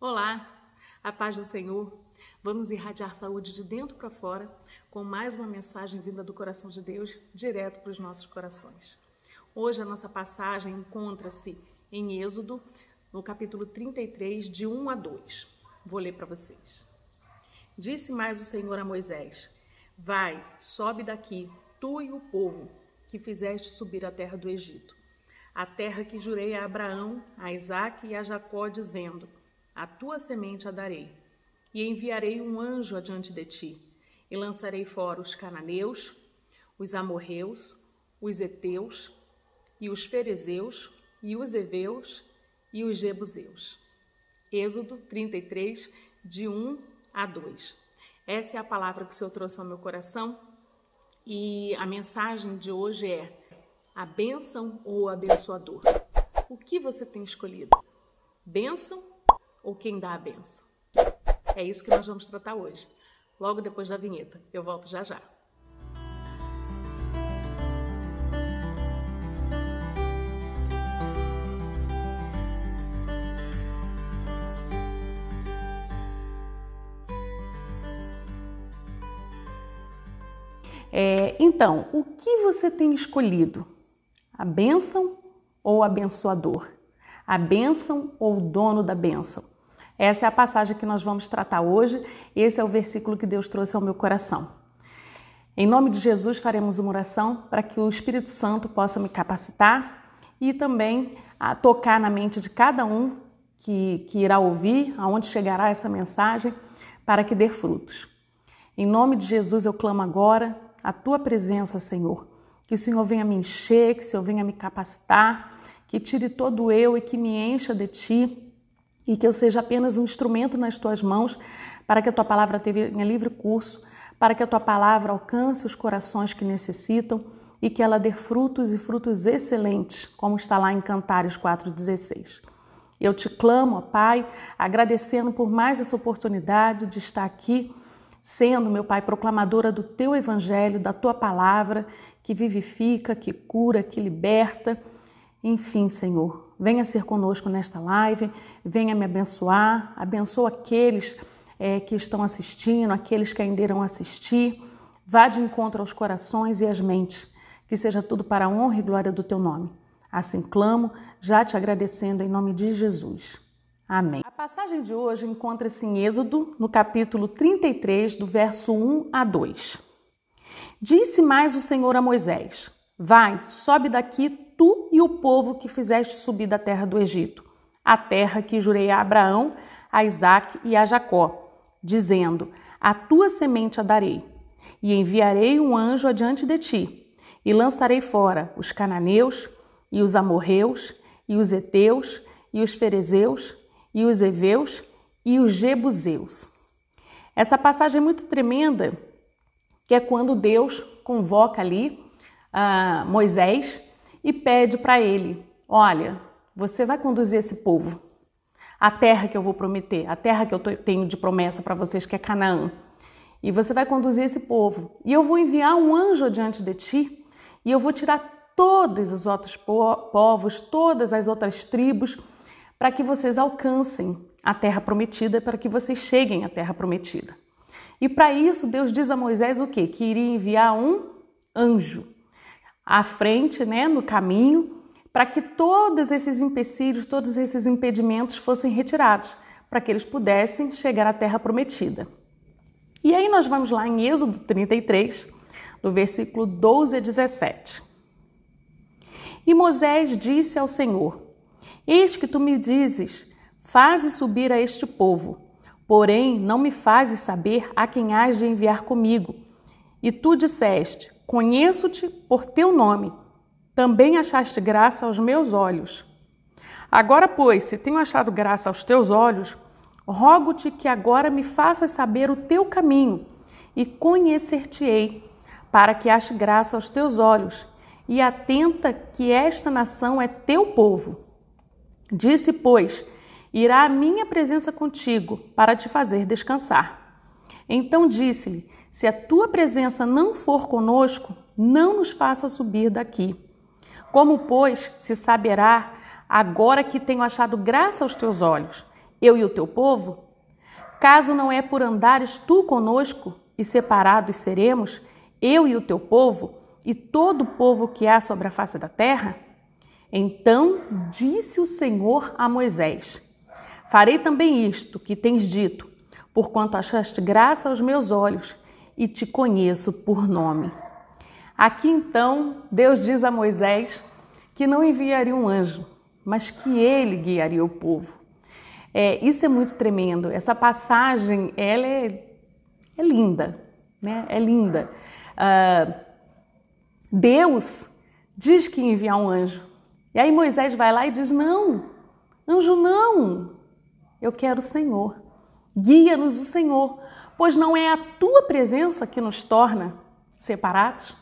Olá, a paz do Senhor. Vamos irradiar saúde de dentro para fora com mais uma mensagem vinda do coração de Deus direto para os nossos corações. Hoje a nossa passagem encontra-se em Êxodo, no capítulo 33, de 1 a 2. Vou ler para vocês. Disse mais o Senhor a Moisés: Vai, sobe daqui, tu e o povo que fizeste subir a terra do Egito, a terra que jurei a Abraão, a Isaque e a Jacó, dizendo: A tua semente a darei, e enviarei um anjo adiante de ti, e lançarei fora os cananeus, os amorreus, os heteus, e os ferezeus, e os heveus, e os jebuseus. Êxodo 33, de 1 a 2. Essa é a palavra que o Senhor trouxe ao meu coração, e a mensagem de hoje é: a bênção ou o abençoador? O que você tem escolhido? Bênção ou quem dá a bênção? É isso que nós vamos tratar hoje, logo depois da vinheta. Eu volto já já. Então, o que você tem escolhido? A bênção ou o abençoador? A bênção ou o dono da bênção? Essa é a passagem que nós vamos tratar hoje. Esse é o versículo que Deus trouxe ao meu coração. Em nome de Jesus, faremos uma oração para que o Espírito Santo possa me capacitar e também tocar na mente de cada um que irá ouvir, aonde chegará essa mensagem, para que dê frutos. Em nome de Jesus, eu clamo agora a Tua presença, Senhor. Que o Senhor venha me encher, que o Senhor venha me capacitar, que tire todo o eu e que me encha de Ti, e que eu seja apenas um instrumento nas Tuas mãos, para que a Tua palavra tenha livre curso, para que a Tua palavra alcance os corações que necessitam e que ela dê frutos e frutos excelentes, como está lá em Cantares 4,16. Eu Te clamo, ó Pai, agradecendo por mais essa oportunidade de estar aqui, sendo, meu Pai, proclamadora do Teu Evangelho, da Tua palavra, que vivifica, que cura, que liberta. Enfim, Senhor, venha ser conosco nesta live, venha me abençoar, abençoa aqueles que estão assistindo, aqueles que ainda irão assistir. Vá de encontro aos corações e às mentes, que seja tudo para a honra e glória do Teu nome. Assim clamo, já Te agradecendo em nome de Jesus. Amém. A passagem de hoje encontra-se em Êxodo, no capítulo 33, do verso 1 a 2. Disse mais o Senhor a Moisés: Vai, sobe daqui tu e o povo que fizeste subir da terra do Egito, a terra que jurei a Abraão, a Isaque e a Jacó, dizendo: A tua semente a darei, e enviarei um anjo adiante de ti, e lançarei fora os cananeus, e os amorreus, e os heteus, e os ferezeus, e os heveus e os jebuseus. Essa passagem é muito tremenda, que é quando Deus convoca ali Moisés e pede para ele: olha, você vai conduzir esse povo à terra que eu vou prometer, a terra que eu tenho de promessa para vocês, que é Canaã. E você vai conduzir esse povo. E eu vou enviar um anjo adiante de ti, e eu vou tirar todos os outros povos, todas as outras tribos, para que vocês alcancem a terra prometida, para que vocês cheguem à terra prometida. E para isso, Deus diz a Moisés o quê? Que iria enviar um anjo à frente, no caminho, para que todos esses empecilhos, todos esses impedimentos fossem retirados, para que eles pudessem chegar à terra prometida. E aí nós vamos lá em Êxodo 33, do versículo 12 a 17. E Moisés disse ao Senhor: Eis que tu me dizes: faze subir a este povo, porém não me fazes saber a quem hás de enviar comigo. E tu disseste: conheço-te por teu nome, também achaste graça aos meus olhos. Agora, pois, se tenho achado graça aos teus olhos, rogo-te que agora me faças saber o teu caminho, e conhecer-te-ei, para que ache graça aos teus olhos, e atenta que esta nação é teu povo. Disse, pois: irá a minha presença contigo para te fazer descansar. Então disse-lhe: se a tua presença não for conosco, não nos faça subir daqui. Como, pois, se saberá agora que tenho achado graça aos teus olhos, eu e o teu povo? Caso não é por andares tu conosco e separados seremos, eu e o teu povo e todo o povo que há sobre a face da terra? Então disse o Senhor a Moisés: farei também isto que tens dito, porquanto achaste graça aos meus olhos e te conheço por nome. Aqui então Deus diz a Moisés que não enviaria um anjo, mas que ele guiaria o povo. Isso é muito tremendo. Essa passagem, ela é linda, né? É linda. Deus diz que ia enviar um anjo. E aí Moisés vai lá e diz: não, anjo não, eu quero o Senhor. Guia-nos o Senhor, pois não é a tua presença que nos torna separados,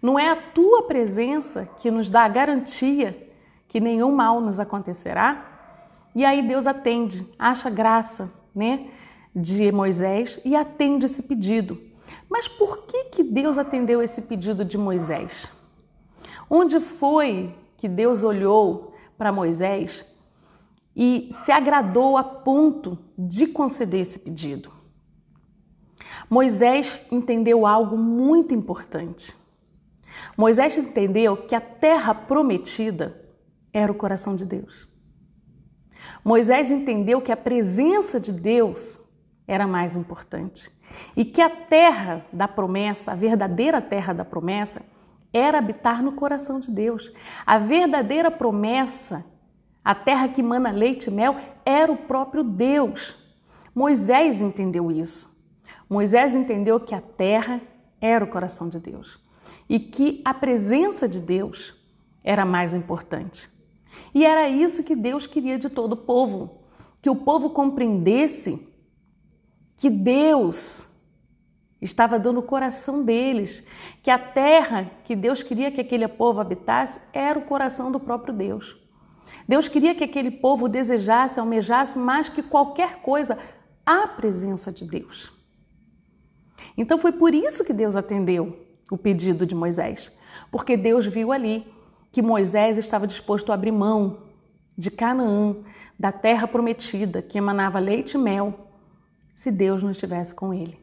não é a tua presença que nos dá a garantia que nenhum mal nos acontecerá. E aí Deus atende, acha graça, né, de Moisés e atende esse pedido. Mas por que Deus atendeu esse pedido de Moisés? Onde foi que Deus olhou para Moisés e se agradou a ponto de conceder esse pedido? Moisés entendeu algo muito importante. Moisés entendeu que a terra prometida era o coração de Deus. Moisés entendeu que a presença de Deus era mais importante e que a terra da promessa, a verdadeira terra da promessa, era habitar no coração de Deus. A verdadeira promessa, a terra que mana leite e mel, era o próprio Deus. Moisés entendeu isso. Moisés entendeu que a terra era o coração de Deus e que a presença de Deus era mais importante. E era isso que Deus queria de todo o povo, que o povo compreendesse que Deus estava dando o coração deles, que a terra que Deus queria que aquele povo habitasse era o coração do próprio Deus. Deus queria que aquele povo desejasse, almejasse mais que qualquer coisa a presença de Deus. Então foi por isso que Deus atendeu o pedido de Moisés, porque Deus viu ali que Moisés estava disposto a abrir mão de Canaã, da terra prometida, que emanava leite e mel, se Deus não estivesse com ele.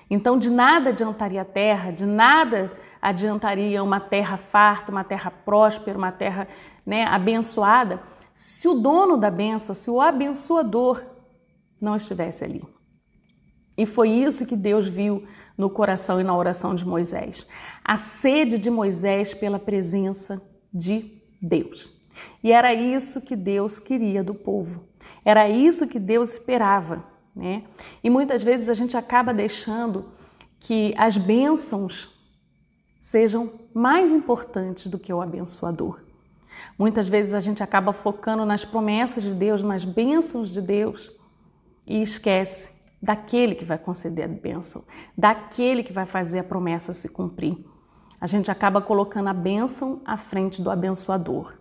Então, de nada adiantaria a terra, de nada adiantaria uma terra farta, uma terra próspera, uma terra, né, abençoada, se o dono da bênção, se o abençoador não estivesse ali. E foi isso que Deus viu no coração e na oração de Moisés. A sede de Moisés pela presença de Deus. E era isso que Deus queria do povo. Era isso que Deus esperava, né? E muitas vezes a gente acaba deixando que as bênçãos sejam mais importantes do que o abençoador. Muitas vezes a gente acaba focando nas promessas de Deus, nas bênçãos de Deus e esquece daquele que vai conceder a bênção, daquele que vai fazer a promessa se cumprir. A gente acaba colocando a bênção à frente do abençoador.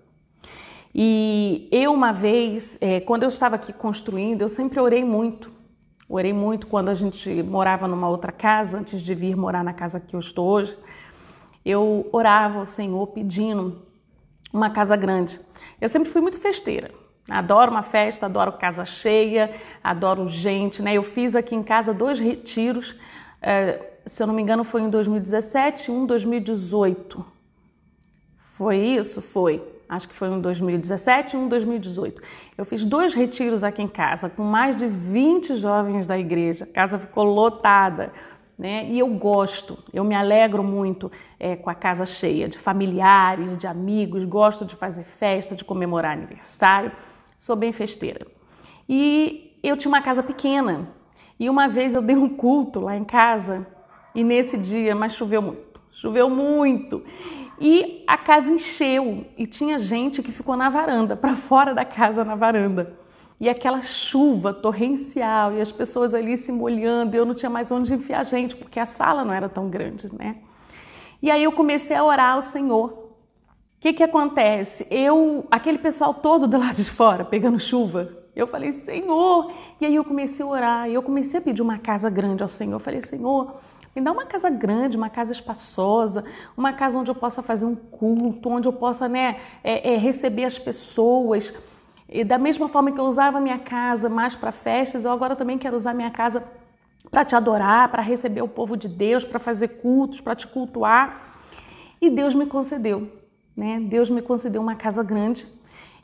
E eu uma vez, quando eu estava aqui construindo, eu sempre orei muito. Orei muito quando a gente morava numa outra casa, antes de vir morar na casa que eu estou hoje. Eu orava ao Senhor pedindo uma casa grande. Eu sempre fui muito festeira. Adoro uma festa, adoro casa cheia, adoro gente, né? Eu fiz aqui em casa 2 retiros, se eu não me engano foi em 2017 e um em 2018. Foi isso? Foi. Acho que foi um em 2017 e um em 2018. Eu fiz 2 retiros aqui em casa, com mais de 20 jovens da igreja. A casa ficou lotada, né? E eu gosto, eu me alegro muito com a casa cheia, de familiares, de amigos, gosto de fazer festa, de comemorar aniversário. Sou bem festeira. E eu tinha uma casa pequena. E uma vez eu dei um culto lá em casa e nesse dia, mas choveu muito. E a casa encheu e tinha gente que ficou na varanda, para fora da casa na varanda. E aquela chuva torrencial e as pessoas ali se molhando, e eu não tinha mais onde enfiar gente, porque a sala não era tão grande, né? E aí eu comecei a orar ao Senhor. O que acontece? Aquele pessoal todo do lado de fora, pegando chuva, eu falei, Senhor, e aí eu comecei a orar, e eu comecei a pedir uma casa grande ao Senhor. Eu falei, Senhor, me dá uma casa grande, uma casa espaçosa, uma casa onde eu possa fazer um culto, onde eu possa, né, receber as pessoas. E da mesma forma que eu usava a minha casa mais para festas, eu agora também quero usar a minha casa para te adorar, para receber o povo de Deus, para fazer cultos, para te cultuar. E Deus me concedeu, né? Deus me concedeu uma casa grande.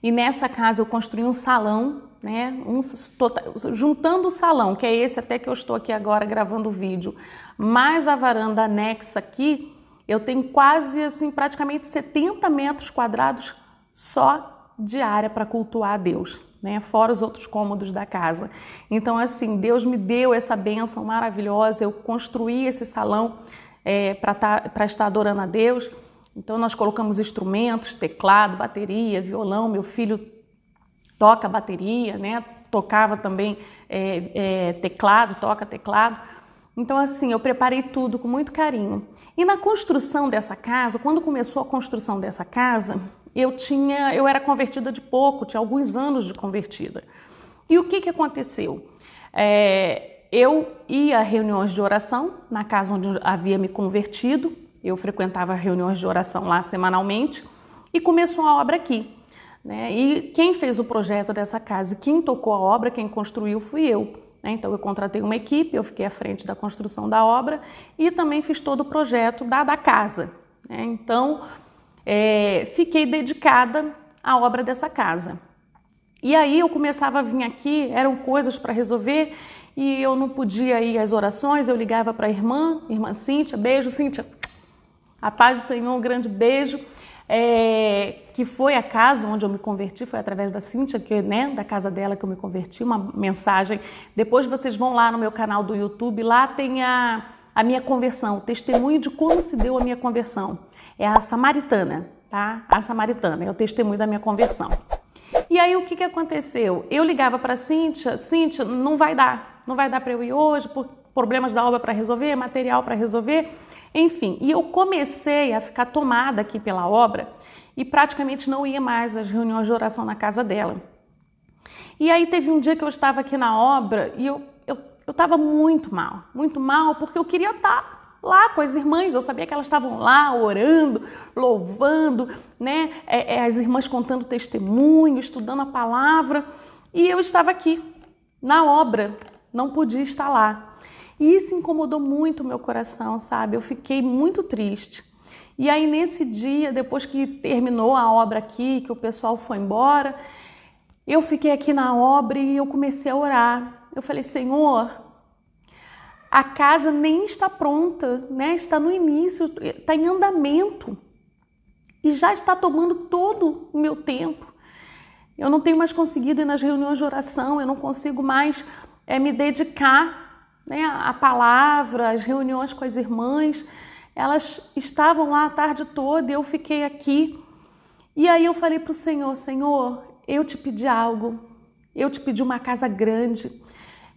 E nessa casa eu construí um salão, né? Juntando o salão, que é esse até que eu estou aqui agora gravando o vídeo, mais a varanda anexa aqui, eu tenho quase assim, praticamente 70 metros quadrados só de área para cultuar a Deus, né? Fora os outros cômodos da casa. Então assim, Deus me deu essa bênção maravilhosa, eu construí esse salão para estar adorando a Deus. Então nós colocamos instrumentos, teclado, bateria, violão. Meu filho toca bateria, né? Tocava também teclado, toca teclado. Então assim, eu preparei tudo com muito carinho. E na construção dessa casa, quando começou a construção dessa casa, eu era convertida de pouco, tinha alguns anos de convertida. E o que aconteceu? Eu ia a reuniões de oração na casa onde eu havia me convertido. Eu frequentava reuniões de oração lá semanalmente e começou a obra aqui, né? E quem fez o projeto dessa casa, quem tocou a obra, quem construiu fui eu, né? Então eu contratei uma equipe, eu fiquei à frente da construção da obra e também fiz todo o projeto da casa, né? Então fiquei dedicada à obra dessa casa. E aí eu começava a vir aqui, eram coisas para resolver e eu não podia ir às orações, eu ligava para a irmã Cíntia, beijo Cíntia, a paz do Senhor, um grande beijo, que foi a casa onde eu me converti, foi através da Cíntia, né, da casa dela que eu me converti, uma mensagem. Depois vocês vão lá no meu canal do YouTube, lá tem a minha conversão, o testemunho de como se deu a minha conversão. É a Samaritana, tá? A Samaritana, é o testemunho da minha conversão. E aí o que aconteceu? Eu ligava para Cíntia, não vai dar para eu ir hoje, por problemas da obra para resolver, material para resolver, enfim. E eu comecei a ficar tomada aqui pela obra e praticamente não ia mais às reuniões de oração na casa dela. E aí teve um dia que eu estava aqui na obra e eu estava muito mal, porque eu queria estar lá com as irmãs, eu sabia que elas estavam lá orando, louvando, né? As irmãs contando testemunho, estudando a palavra, e eu estava aqui na obra, não podia estar lá. E isso incomodou muito o meu coração, sabe? Eu fiquei muito triste. E aí nesse dia, depois que terminou a obra aqui, que o pessoal foi embora, eu fiquei aqui na obra e eu comecei a orar. Eu falei, Senhor, a casa nem está pronta, né? Está no início, está em andamento e já está tomando todo o meu tempo. Eu não tenho mais conseguido ir nas reuniões de oração, eu não consigo mais me dedicar, né, à palavra, às reuniões com as irmãs. Elas estavam lá a tarde toda e eu fiquei aqui. E aí eu falei para o Senhor, Senhor, eu te pedi algo, eu te pedi uma casa grande,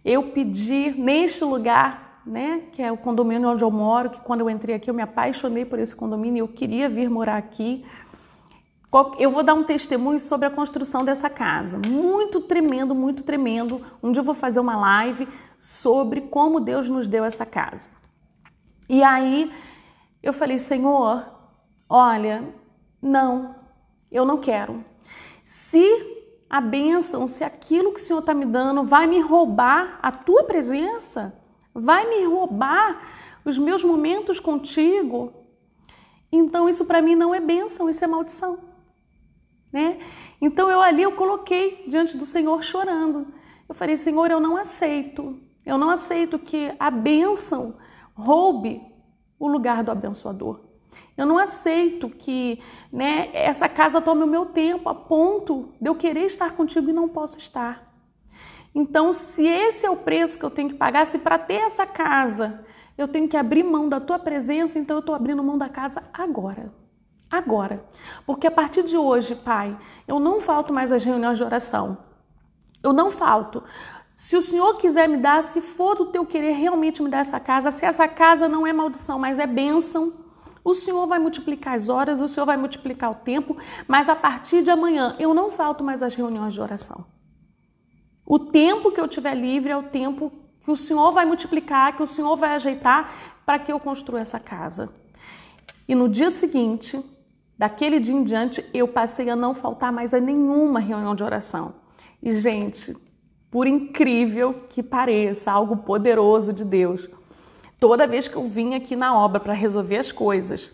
eu pedi neste lugar, né, que é o condomínio onde eu moro, que quando eu entrei aqui eu me apaixonei por esse condomínio e eu queria vir morar aqui. Eu vou dar um testemunho sobre a construção dessa casa, muito tremendo, muito tremendo. Um dia eu vou fazer uma live sobre como Deus nos deu essa casa. E aí eu falei, Senhor, olha, não, eu não quero. Se a bênção, se aquilo que o Senhor está me dando vai me roubar a tua presença, vai me roubar os meus momentos contigo, então isso para mim não é bênção, isso é maldição, né? Então eu coloquei diante do Senhor chorando. Eu falei, Senhor, eu não aceito que a bênção roube o lugar do abençoador. Eu não aceito que, né, essa casa tome o meu tempo a ponto de eu querer estar contigo e não posso estar. Então, se esse é o preço que eu tenho que pagar, se para ter essa casa eu tenho que abrir mão da tua presença, então eu estou abrindo mão da casa agora. Agora. Porque a partir de hoje, Pai, eu não falto mais às reuniões de oração. Eu não falto. Se o Senhor quiser me dar, se for do teu querer realmente me dar essa casa, se essa casa não é maldição, mas é bênção, o Senhor vai multiplicar as horas, o Senhor vai multiplicar o tempo, mas a partir de amanhã eu não falto mais às reuniões de oração. O tempo que eu tiver livre é o tempo que o Senhor vai multiplicar, que o Senhor vai ajeitar para que eu construa essa casa. E no dia seguinte, daquele dia em diante, eu passei a não faltar mais a nenhuma reunião de oração. E, gente, por incrível que pareça, algo poderoso de Deus, toda vez que eu vinha aqui na obra para resolver as coisas,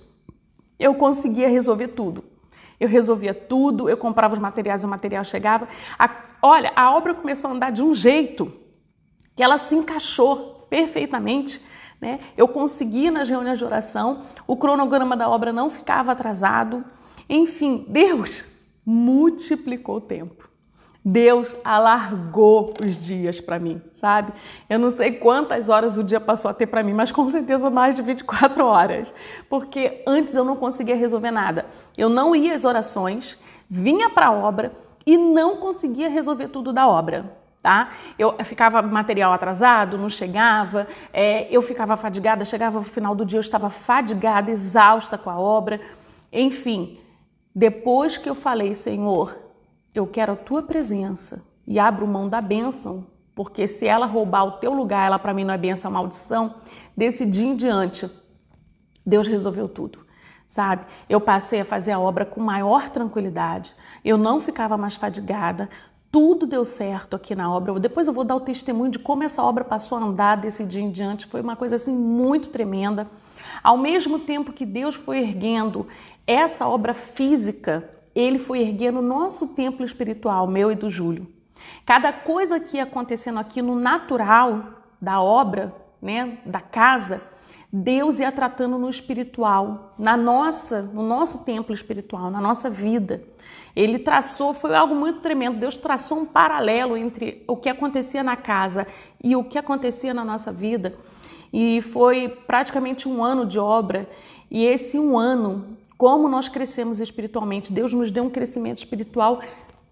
eu conseguia resolver tudo. Eu resolvia tudo, eu comprava os materiais, o material chegava. Olha, a obra começou a andar de um jeito que ela se encaixou perfeitamente, né? Eu conseguia nas reuniões de oração, o cronograma da obra não ficava atrasado. Enfim, Deus multiplicou o tempo. Deus alargou os dias para mim, sabe? Eu não sei quantas horas o dia passou a ter para mim, mas com certeza mais de 24 horas. Porque antes eu não conseguia resolver nada. Eu não ia às orações, vinha para a obra e não conseguia resolver tudo da obra, tá? Eu ficava material atrasado, não chegava, eu ficava fadigada, chegava no final do dia, eu estava fadigada, exausta com a obra. Enfim, depois que eu falei, Senhor, eu quero a tua presença e abro mão da bênção, porque se ela roubar o teu lugar, ela para mim não é bênção, é maldição. Desse dia em diante, Deus resolveu tudo, sabe? Eu passei a fazer a obra com maior tranquilidade, eu não ficava mais fadigada, tudo deu certo aqui na obra. Depois eu vou dar o testemunho de como essa obra passou a andar desse dia em diante, foi uma coisa assim muito tremenda. Ao mesmo tempo que Deus foi erguendo essa obra física, Ele foi erguendo o nosso templo espiritual, meu e do Júlio. Cada coisa que ia acontecendo aqui no natural da obra, né, da casa, Deus ia tratando no espiritual, no nosso templo espiritual, na nossa vida. Ele traçou, foi algo muito tremendo, Deus traçou um paralelo entre o que acontecia na casa e o que acontecia na nossa vida. E foi praticamente um ano de obra, e esse um ano, como nós crescemos espiritualmente, Deus nos deu um crescimento espiritual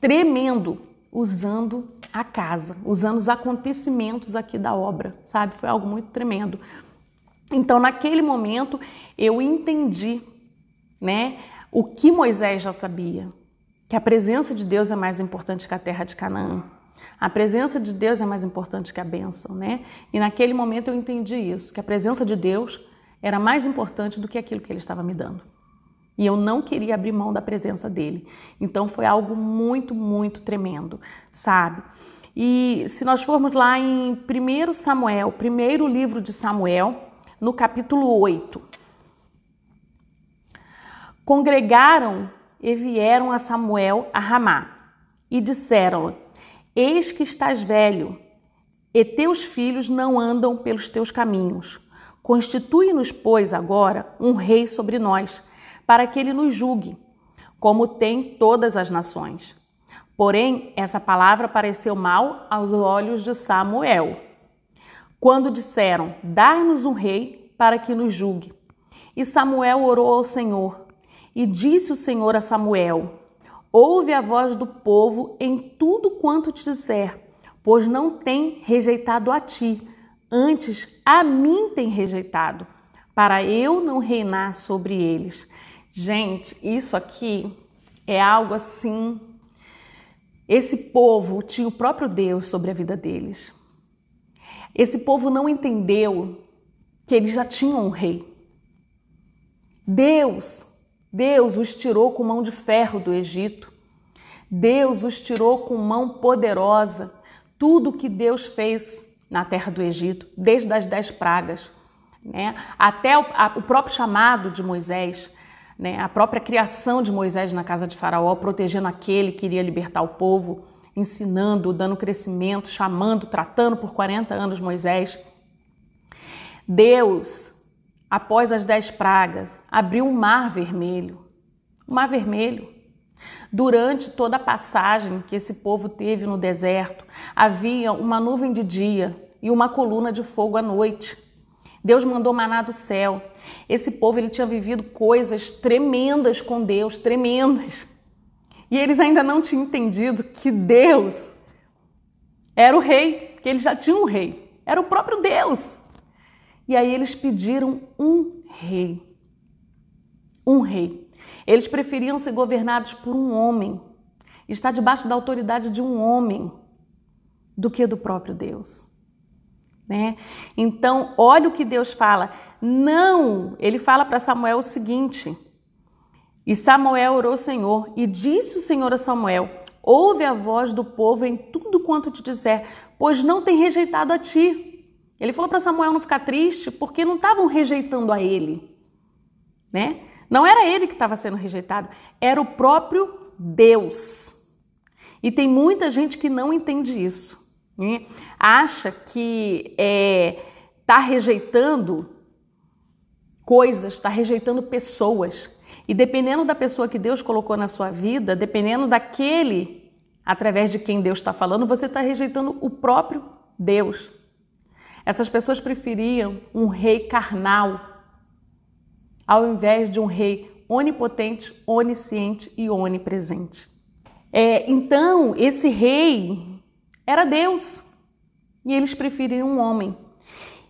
tremendo, usando a casa, usando os acontecimentos aqui da obra, sabe? Foi algo muito tremendo. Então, naquele momento, eu entendi, né, o que Moisés já sabia, que a presença de Deus é mais importante que a terra de Canaã. A presença de Deus é mais importante que a bênção, né? E naquele momento eu entendi isso, que a presença de Deus era mais importante do que aquilo que Ele estava me dando. E eu não queria abrir mão da presença dele. Então foi algo muito, muito tremendo, sabe? E se nós formos lá em 1 Samuel, primeiro livro de Samuel, no capítulo 8. Congregaram e vieram a Samuel a Ramá e disseram: Eis que estás velho, e teus filhos não andam pelos teus caminhos. Constitui-nos, pois, agora um rei sobre nós, para que ele nos julgue, como tem todas as nações. Porém, essa palavra pareceu mal aos olhos de Samuel, quando disseram: Dar-nos um rei para que nos julgue. E Samuel orou ao Senhor, e disse o Senhor a Samuel: Ouve a voz do povo em tudo quanto te disser, pois não tem rejeitado a ti, antes a mim tem rejeitado, para eu não reinar sobre eles. Gente, isso aqui é algo assim. Esse povo tinha o próprio Deus sobre a vida deles. Esse povo não entendeu que eles já tinham um rei. Deus os tirou com mão de ferro do Egito. Deus os tirou com mão poderosa. Tudo que Deus fez na terra do Egito, desde as 10 pragas, né, até o próprio chamado de Moisés, né, a própria criação de Moisés na casa de Faraó, protegendo aquele que iria libertar o povo, ensinando, dando crescimento, chamando, tratando por 40 anos Moisés. Deus, após as 10 pragas, abriu o Mar Vermelho. O Mar Vermelho. Durante toda a passagem que esse povo teve no deserto, havia uma nuvem de dia e uma coluna de fogo à noite. Deus mandou maná do céu. Esse povo ele tinha vivido coisas tremendas com Deus, tremendas. E eles ainda não tinham entendido que Deus era o rei, que eles já tinham um rei. Era o próprio Deus. E aí eles pediram um rei. Um rei. Eles preferiam ser governados por um homem, estar debaixo da autoridade de um homem, do que do próprio Deus. Né? Então, olha o que Deus fala. Não, ele fala para Samuel o seguinte: E Samuel orou ao Senhor, e disse o Senhor a Samuel: ouve a voz do povo em tudo quanto te disser, pois não tem rejeitado a ti. Ele falou para Samuel não ficar triste, porque não estavam rejeitando a ele, né? Não era ele que estava sendo rejeitado, era o próprio Deus. E tem muita gente que não entende isso, né? Acha que está rejeitando coisas, está rejeitando pessoas. E dependendo da pessoa que Deus colocou na sua vida, dependendo daquele através de quem Deus está falando, você está rejeitando o próprio Deus. Essas pessoas preferiam um rei carnal ao invés de um rei onipotente, onisciente e onipresente. Então, esse rei era Deus e eles preferiam um homem.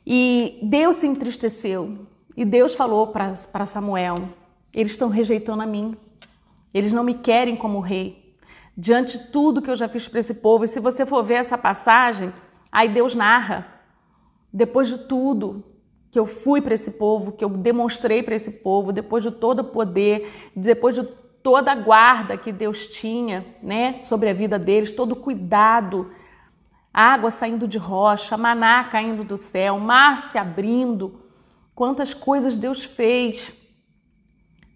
E Deus se entristeceu e Deus falou para Samuel, eles estão rejeitando a mim, eles não me querem como rei, diante de tudo que eu já fiz para esse povo. E se você for ver essa passagem, aí Deus narra, depois de tudo que eu fui para esse povo, que eu demonstrei para esse povo, depois de todo o poder, depois de toda a guarda que Deus tinha, né, sobre a vida deles, todo o cuidado, água saindo de rocha, maná caindo do céu, mar se abrindo, quantas coisas Deus fez.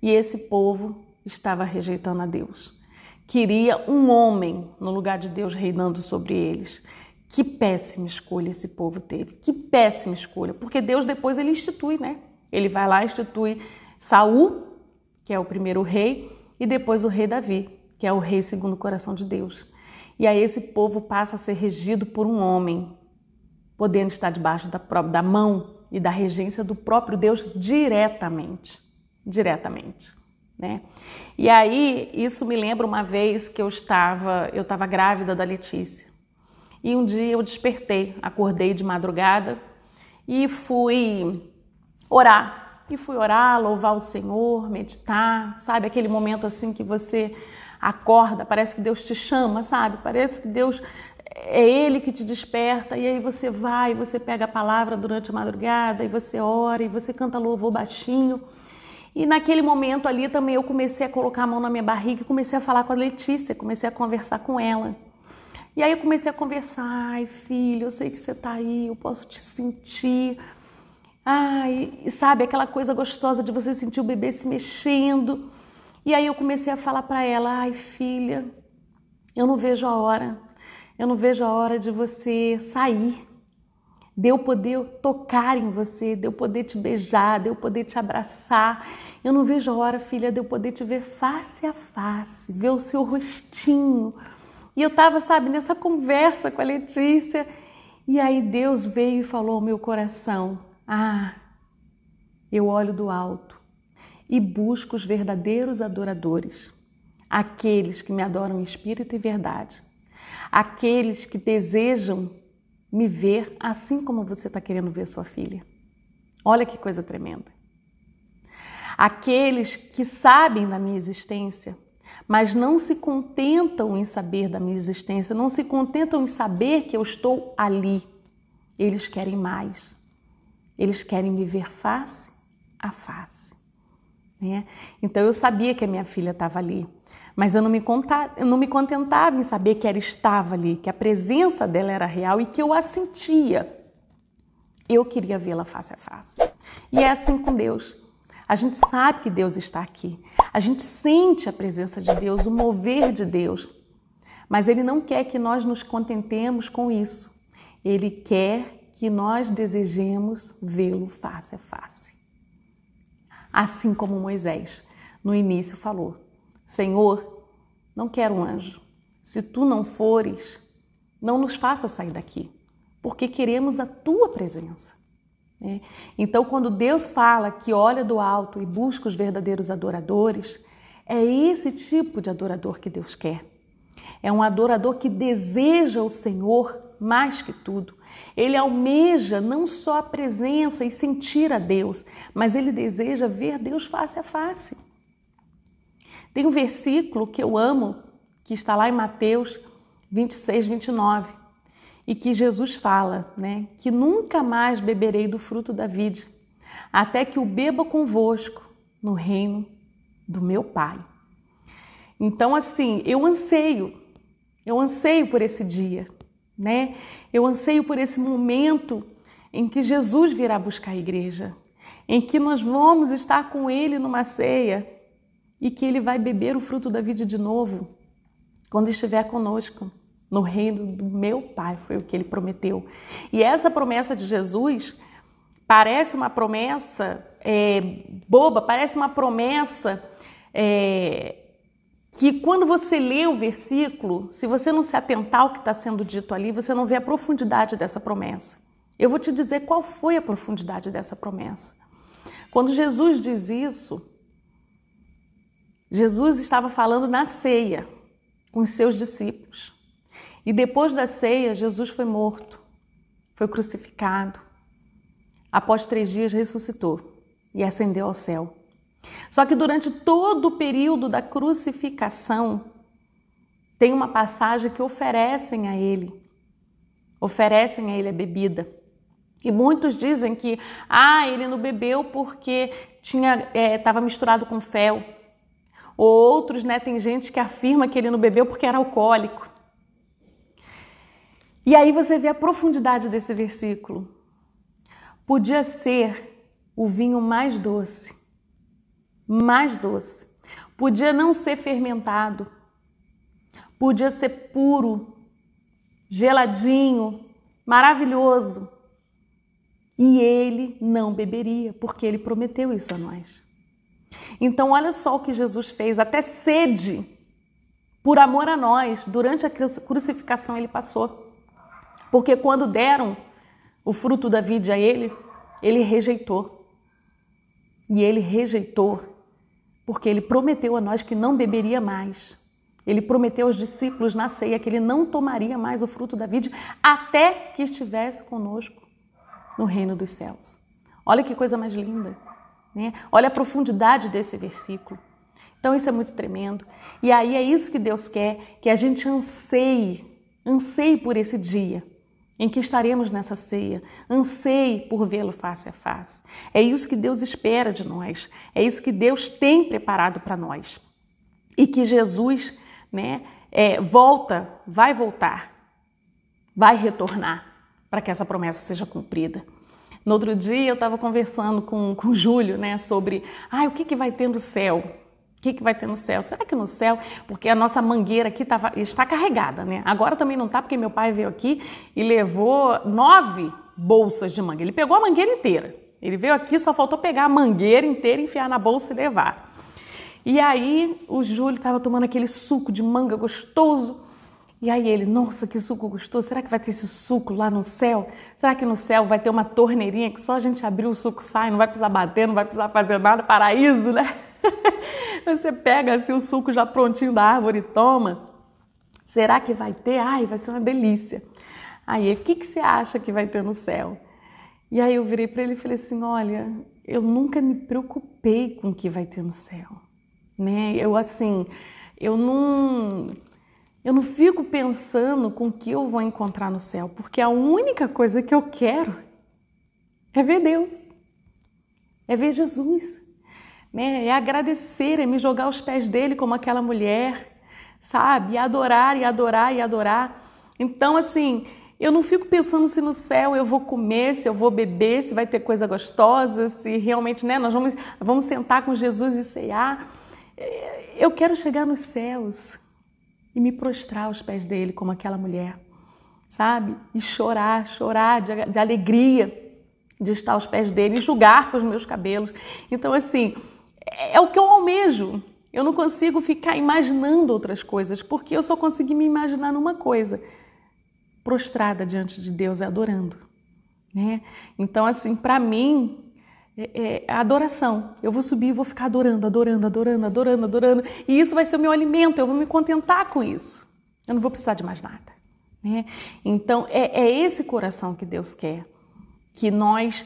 E esse povo estava rejeitando a Deus. Queria um homem no lugar de Deus reinando sobre eles. Que péssima escolha esse povo teve. Que péssima escolha. Porque Deus depois ele institui, né? Ele vai lá e institui Saul, que é o primeiro rei, e depois o rei Davi, que é o rei segundo o coração de Deus. E aí esse povo passa a ser regido por um homem, podendo estar debaixo da mão e da regência do próprio Deus diretamente, né? E aí isso me lembra uma vez que eu estava grávida da Letícia e um dia eu despertei, acordei de madrugada e fui orar, louvar o Senhor, meditar, sabe, aquele momento assim que você acorda, parece que Deus te chama, sabe, parece que Deus é Ele que te desperta, e aí você vai, você pega a palavra durante a madrugada, e você ora, e você canta louvor baixinho. E naquele momento ali também eu comecei a colocar a mão na minha barriga e comecei a falar com a Letícia, comecei a conversar com ela. E aí eu comecei a conversar, ai filho, eu sei que você tá aí, eu posso te sentir. Ai, sabe, aquela coisa gostosa de você sentir o bebê se mexendo. E aí eu comecei a falar para ela, ai filha, eu não vejo a hora de você sair, de eu poder tocar em você, de eu poder te beijar, de eu poder te abraçar. Eu não vejo a hora, filha, de eu poder te ver face a face, ver o seu rostinho. E eu estava, sabe, nessa conversa com a Letícia, e aí Deus veio e falou ao meu coração, eu olho do alto e busco os verdadeiros adoradores, aqueles que me adoram em espírito e verdade. Aqueles que desejam me ver assim como você está querendo ver sua filha. Olha que coisa tremenda. Aqueles que sabem da minha existência, mas não se contentam em saber da minha existência, não se contentam em saber que eu estou ali. Eles querem mais. Eles querem me ver face a face, né? Então eu sabia que a minha filha estava ali. Mas eu não me contentava em saber que ela estava ali, que a presença dela era real e que eu a sentia. Eu queria vê-la face a face. E é assim com Deus. A gente sabe que Deus está aqui. A gente sente a presença de Deus, o mover de Deus. Mas Ele não quer que nós nos contentemos com isso. Ele quer que nós desejemos vê-lo face a face. Assim como Moisés, no início, falou. Senhor, não quero um anjo. Se tu não fores, não nos faça sair daqui, porque queremos a tua presença. Né? Então, quando Deus fala que olha do alto e busca os verdadeiros adoradores, é esse tipo de adorador que Deus quer. É um adorador que deseja o Senhor mais que tudo. Ele almeja não só a presença e sentir a Deus, mas ele deseja ver Deus face a face. Tem um versículo que eu amo, que está lá em Mateus 26, 29, e que Jesus fala, né, que nunca mais beberei do fruto da vide, até que o beba convosco no reino do meu Pai. Então, assim, eu anseio Eu anseio por esse dia, né? Eu anseio por esse momento em que Jesus virá buscar a igreja, em que nós vamos estar com Ele numa ceia e que Ele vai beber o fruto da vida de novo quando estiver conosco no reino do meu Pai, foi o que Ele prometeu. E essa promessa de Jesus parece uma promessa boba, parece uma promessa que quando você lê o versículo, se você não se atentar ao que está sendo dito ali, você não vê a profundidade dessa promessa. Eu vou te dizer qual foi a profundidade dessa promessa. Quando Jesus diz isso, Jesus estava falando na ceia com os seus discípulos. E depois da ceia, Jesus foi morto, foi crucificado. Após 3 dias, ressuscitou e ascendeu ao céu. Só que durante todo o período da crucificação, tem uma passagem que oferecem a ele a bebida. E muitos dizem que ele não bebeu porque estava misturado com fel. Ou outros, tem gente que afirma que ele não bebeu porque era alcoólico. E aí você vê a profundidade desse versículo. Podia ser o vinho mais doce. Podia não ser fermentado. Podia ser puro, geladinho, maravilhoso. E ele não beberia, porque ele prometeu isso a nós. Então, olha só o que Jesus fez, até sede, por amor a nós, durante a crucificação ele passou. Porque quando deram o fruto da vide a ele rejeitou. E ele rejeitou porque ele prometeu a nós que não beberia mais. Ele prometeu aos discípulos na ceia que ele não tomaria mais o fruto da vide até que estivesse conosco no reino dos céus. Olha que coisa mais linda, né? Olha a profundidade desse versículo. Então isso é muito tremendo. E aí é isso que Deus quer, que a gente anseie por esse dia em que estaremos nessa ceia, anseie por vê-lo face a face. É isso que Deus espera de nós, é isso que Deus tem preparado para nós. E que Jesus, vai voltar, vai retornar para que essa promessa seja cumprida. No outro dia eu estava conversando com o Júlio, sobre o que vai ter no céu? O que vai ter no céu? Será que no céu? Porque a nossa mangueira aqui está carregada, né? Agora também não está, porque meu pai veio aqui e levou 9 bolsas de mangueira. Ele pegou a mangueira inteira. Ele veio aqui, só faltou pegar a mangueira inteira, enfiar na bolsa e levar. E aí o Júlio estava tomando aquele suco de manga gostoso. E aí ele, nossa, que suco gostoso. Será que vai ter esse suco lá no céu? Será que no céu vai ter uma torneirinha que só a gente abrir o suco sai, não vai precisar bater, não vai precisar fazer nada? Paraíso, né? Você pega assim o suco já prontinho da árvore e toma. Será que vai ter? Vai ser uma delícia. Aí, o que você acha que vai ter no céu? E aí eu virei para ele e falei assim, olha, eu nunca me preocupei com o que vai ter no céu. Eu não fico pensando com o que eu vou encontrar no céu, porque a única coisa que eu quero é ver Deus, é ver Jesus. É agradecer, é me jogar aos pés dele como aquela mulher, sabe? E adorar, e adorar, e adorar. Então, eu não fico pensando se no céu eu vou comer, se eu vou beber, se vai ter coisa gostosa, se realmente, nós vamos sentar com Jesus e ceiar. Eu quero chegar nos céus e me prostrar aos pés dele como aquela mulher, sabe? E chorar de alegria de estar aos pés dele e julgar com os meus cabelos. Então, é o que eu almejo. Eu não consigo ficar imaginando outras coisas, porque eu só consegui me imaginar numa coisa, prostrada diante de Deus e adorando. Então, para mim, é a adoração. Eu vou subir e vou ficar adorando. E isso vai ser o meu alimento, eu vou me contentar com isso. Eu não vou precisar de mais nada. Então, é esse coração que Deus quer. Que nós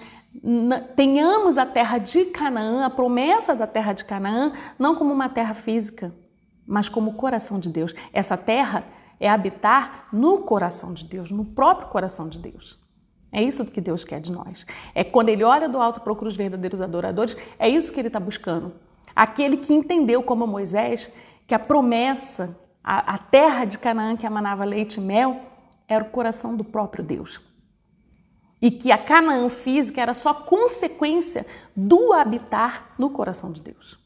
tenhamos a terra de Canaã, a promessa da terra de Canaã, não como uma terra física, mas como o coração de Deus. Essa terra é habitar no coração de Deus, no próprio coração de Deus. É isso que Deus quer de nós. É quando Ele olha do alto, procura os verdadeiros adoradores, é isso que Ele está buscando. Aquele que entendeu, como Moisés, que a promessa a terra de Canaã que emanava leite e mel, era o coração do próprio Deus. E que a Canaã física era só consequência do habitar no coração de Deus.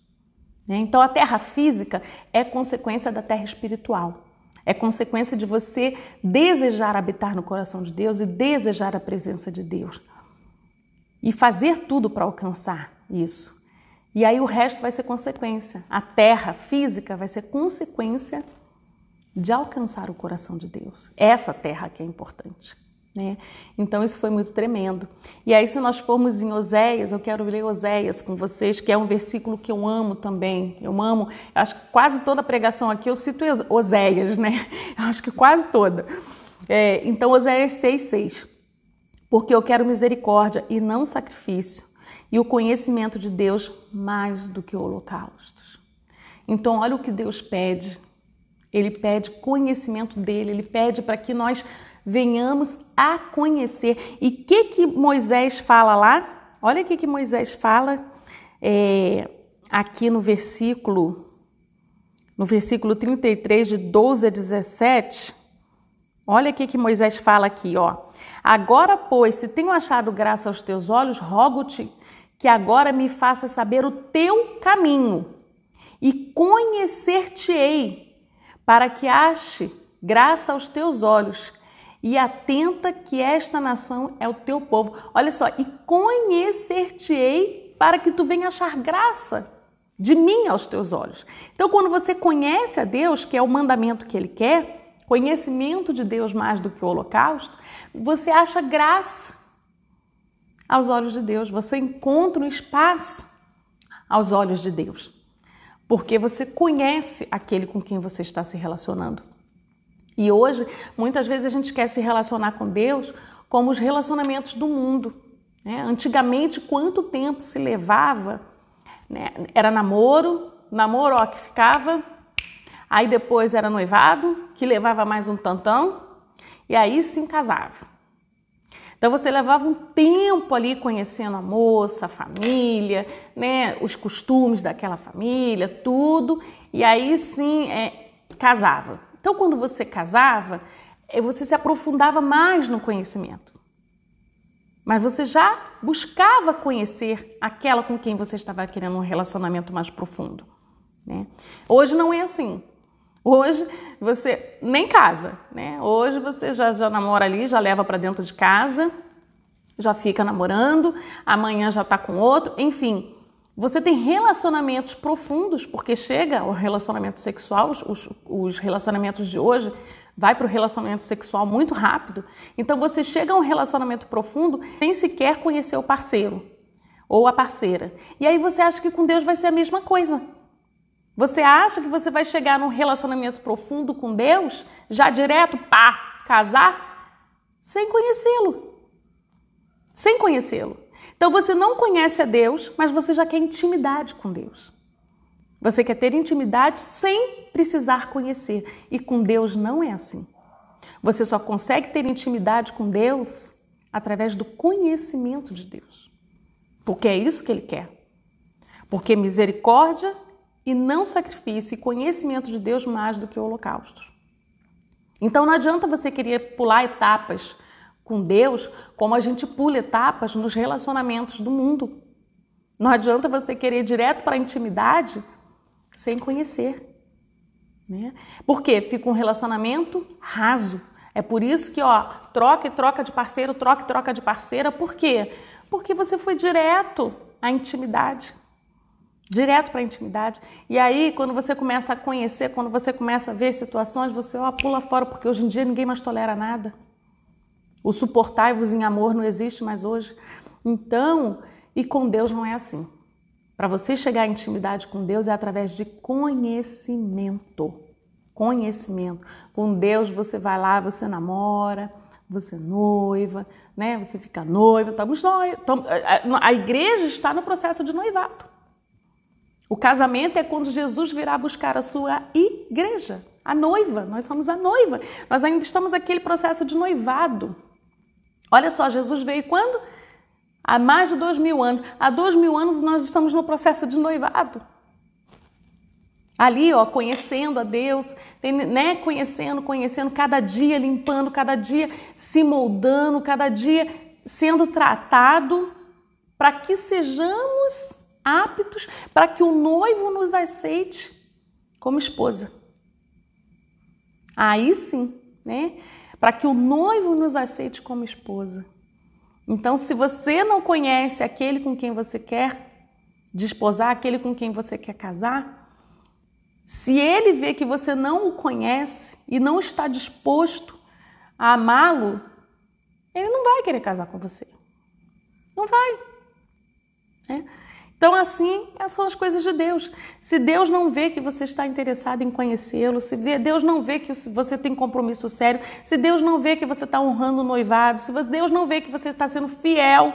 Então a terra física é consequência da terra espiritual. É consequência de você desejar habitar no coração de Deus e desejar a presença de Deus. E fazer tudo para alcançar isso. E aí o resto vai ser consequência. A terra física vai ser consequência de alcançar o coração de Deus. Essa terra que é importante. Então isso foi muito tremendo. E aí se nós formos em Oséias, eu quero ler Oséias com vocês, que é um versículo que eu amo também. Eu amo, acho que quase toda pregação aqui eu cito Oséias, Eu acho que quase toda. Então Oséias 6:6. Porque eu quero misericórdia e não sacrifício, e o conhecimento de Deus mais do que holocaustos. Então olha o que Deus pede. Ele pede conhecimento dele, ele pede para que nós venhamos a conhecer. E o que Moisés fala lá? Olha o que Moisés fala aqui no versículo 33, de 12 a 17. Olha o que Moisés fala aqui, ó. Agora, pois, se tenho achado graça aos teus olhos, rogo-te que agora me faças saber o teu caminho e conhecer-te-ei, para que ache graça aos teus olhos. E atenta que esta nação é o teu povo. Olha só, e conhecer-te-ei para que tu venha achar graça de mim aos teus olhos. Então, quando você conhece a Deus, que é o mandamento que Ele quer, conhecimento de Deus mais do que o holocausto, você acha graça aos olhos de Deus. Você encontra um espaço aos olhos de Deus. Porque você conhece aquele com quem você está se relacionando. E hoje, muitas vezes a gente quer se relacionar com Deus como os relacionamentos do mundo. Antigamente, quanto tempo se levava? Era namoro, que ficava, aí depois era noivado, que levava mais um tantão, e aí sim casava. Então você levava um tempo ali conhecendo a moça, a família, os costumes daquela família, tudo, e aí sim casava. Então, quando você casava, você se aprofundava mais no conhecimento. Mas você já buscava conhecer aquela com quem você estava querendo um relacionamento mais profundo. Hoje não é assim. Hoje você nem casa. Hoje você já namora ali, já leva para dentro de casa, já fica namorando, amanhã já está com outro, enfim. Você tem relacionamentos profundos, porque chega o relacionamento sexual, os relacionamentos de hoje, vai para o relacionamento sexual muito rápido. Então você chega a um relacionamento profundo sem sequer conhecer o parceiro ou a parceira. E aí você acha que com Deus vai ser a mesma coisa. Você acha que você vai chegar num relacionamento profundo com Deus, já direto, casar, sem conhecê-lo. Sem conhecê-lo. Então você não conhece a Deus, mas você já quer intimidade com Deus. Você quer ter intimidade sem precisar conhecer. E com Deus não é assim. Você só consegue ter intimidade com Deus através do conhecimento de Deus. Porque é isso que Ele quer. Porque misericórdia e não sacrifício e conhecimento de Deus mais do que holocaustos. Então não adianta você querer pular etapas com Deus, como a gente pula etapas nos relacionamentos do mundo. Não adianta você querer ir direto para a intimidade sem conhecer. Porque fica um relacionamento raso. É por isso que, troca e troca de parceiro, troca e troca de parceira. Por quê? Porque você foi direto à intimidade. Direto para a intimidade. E aí, quando você começa a conhecer, quando você começa a ver situações, você pula fora, porque hoje em dia ninguém mais tolera nada. O suportai-vos em amor não existe mais hoje. Então, e com Deus não é assim. Para você chegar à intimidade com Deus é através de conhecimento. Conhecimento. Com Deus você vai lá, você namora, você noiva, Você fica noiva, estamos noivos. A igreja está no processo de noivado. O casamento é quando Jesus virá buscar a sua igreja, a noiva. Nós somos a noiva. Nós ainda estamos naquele processo de noivado. Olha só, Jesus veio quando? Há mais de 2000 anos. Há 2000 anos nós estamos no processo de noivado. Ali, ó, conhecendo a Deus, né? Conhecendo, cada dia limpando, cada dia se moldando, cada dia sendo tratado para que sejamos aptos, para que o noivo nos aceite como esposa. Aí sim, né? Para que o noivo nos aceite como esposa. Então, se você não conhece aquele com quem você quer desposar, aquele com quem você quer casar, se ele vê que você não o conhece e não está disposto a amá-lo, ele não vai querer casar com você. Não vai. Né? Então, assim, essas são as coisas de Deus. Se Deus não vê que você está interessado em conhecê-lo, se Deus não vê que você tem compromisso sério, se Deus não vê que você está honrando o noivado, se Deus não vê que você está sendo fiel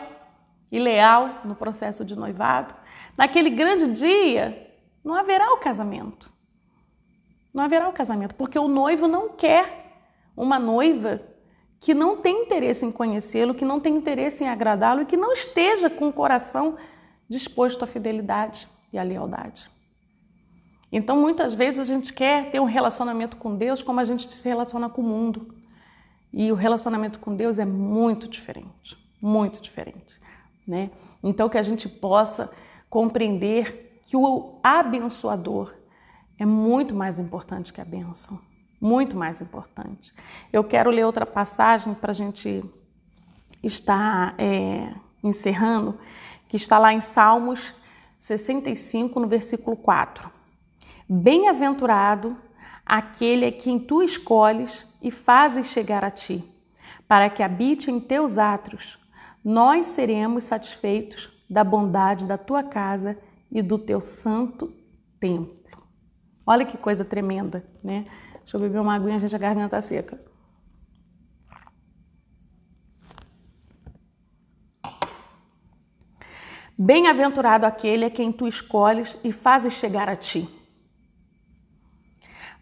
e leal no processo de noivado, naquele grande dia não haverá o casamento. Não haverá o casamento, porque o noivo não quer uma noiva que não tem interesse em conhecê-lo, que não tem interesse em agradá-lo e que não esteja com o coração disposto à fidelidade e à lealdade. Então, muitas vezes a gente quer ter um relacionamento com Deus como a gente se relaciona com o mundo. E o relacionamento com Deus é muito diferente, né? Então, que a gente possa compreender que o abençoador é muito mais importante que a bênção, muito mais importante. Eu quero ler outra passagem para a gente estar encerrando, que está lá em Salmos 65, no versículo 4. Bem-aventurado aquele a quem tu escolhes e fazes chegar a ti, para que habite em teus átrios. Nós seremos satisfeitos da bondade da tua casa e do teu santo templo. Olha que coisa tremenda, né? Deixa eu beber uma aguinha, gente, a garganta seca. Bem-aventurado aquele a quem tu escolhes e fazes chegar a ti,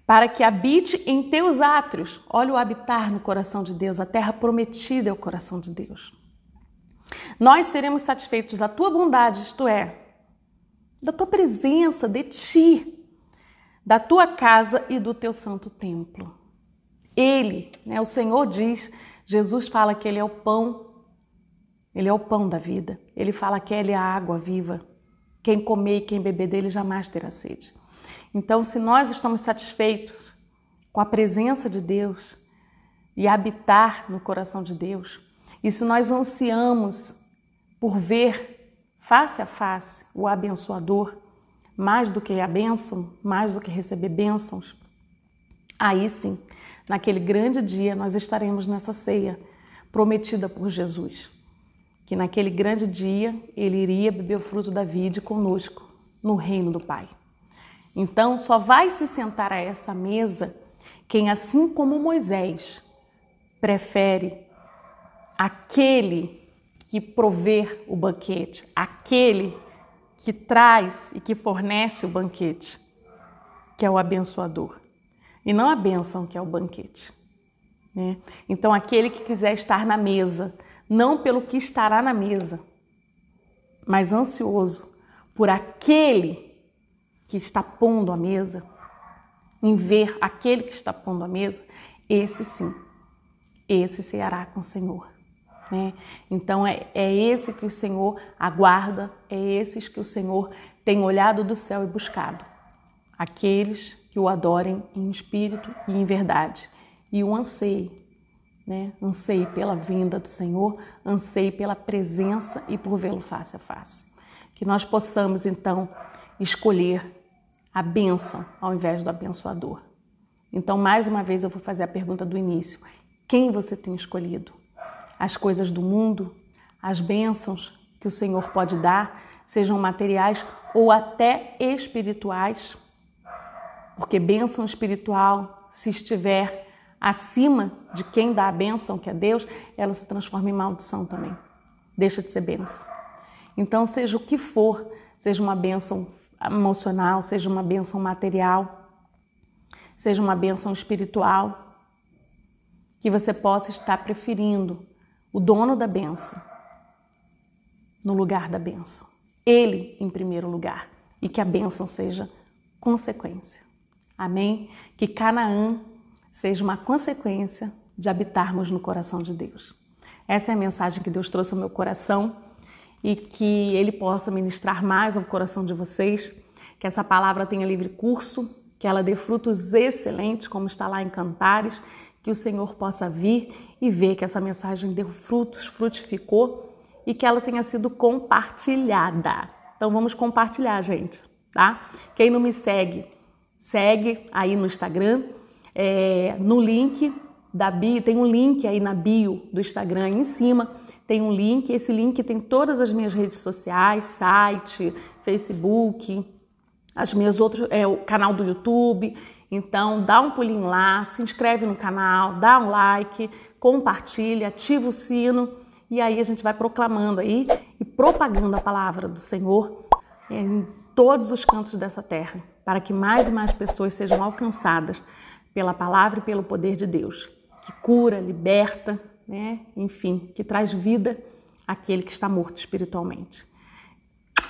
para que habite em teus átrios. Olha o habitar no coração de Deus, a terra prometida é o coração de Deus. Nós seremos satisfeitos da tua bondade, isto é, da tua presença, de ti, da tua casa e do teu santo templo. Ele, né, o Senhor diz, Jesus fala que Ele é o pão da vida. Ele fala que Ele é a água viva. Quem comer e quem beber dele jamais terá sede. Então, se nós estamos satisfeitos com a presença de Deus e habitar no coração de Deus, e se nós ansiamos por ver face a face o abençoador, mais do que a bênção, mais do que receber bênçãos, aí sim, naquele grande dia, nós estaremos nessa ceia prometida por Jesus. Que naquele grande dia, Ele iria beber o fruto da vide conosco, no reino do Pai. Então, só vai se sentar a essa mesa quem, assim como Moisés, prefere aquele que provê o banquete, aquele que traz e que fornece o banquete, que é o abençoador, e não a bênção, que é o banquete, né? Então, aquele que quiser estar na mesa, não pelo que estará na mesa, mas ansioso por aquele que está pondo a mesa, em ver aquele que está pondo a mesa, esse sim, esse ceará com o Senhor. Né? Então é esse que o Senhor aguarda, é esses que o Senhor tem olhado do céu e buscado. Aqueles que o adorem em espírito e em verdade. E o anseie, né? Anseie pela vinda do Senhor, anseie pela presença e por vê-lo face a face. Que nós possamos então escolher a bênção ao invés do abençoador. Então, mais uma vez, eu vou fazer a pergunta do início. Quem você tem escolhido? As coisas do mundo, as bênçãos que o Senhor pode dar, sejam materiais ou até espirituais, porque bênção espiritual, se estiver acima de quem dá a bênção, que é Deus, ela se transforma em maldição também, deixa de ser bênção. Então, seja o que for, seja uma bênção emocional, seja uma bênção material, seja uma bênção espiritual, que você possa estar preferindo o dono da bênção no lugar da bênção. Ele em primeiro lugar. E que a bênção seja consequência. Amém? Que Canaã seja uma consequência de habitarmos no coração de Deus. Essa é a mensagem que Deus trouxe ao meu coração e que Ele possa ministrar mais ao coração de vocês, que essa palavra tenha livre curso, que ela dê frutos excelentes, como está lá em Cantares, que o Senhor possa vir e ver que essa mensagem deu frutos, frutificou e que ela tenha sido compartilhada. Então vamos compartilhar, gente, tá? Quem não me segue, segue aí no Instagram, no link da bio, tem um link aí na bio do Instagram, aí em cima tem um link, esse link tem todas as minhas redes sociais, site, Facebook, as minhas outras, o canal do YouTube. Então dá um pulinho lá, se inscreve no canal, dá um like, compartilha, ativa o sino e aí a gente vai proclamando aí e propagando a palavra do Senhor em todos os cantos dessa terra, para que mais e mais pessoas sejam alcançadas pela palavra e pelo poder de Deus, que cura, liberta, né? Enfim, que traz vida àquele que está morto espiritualmente.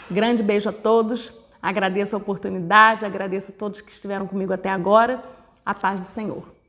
Grande beijo a todos. Agradeço a oportunidade, agradeço a todos que estiveram comigo até agora. A paz do Senhor.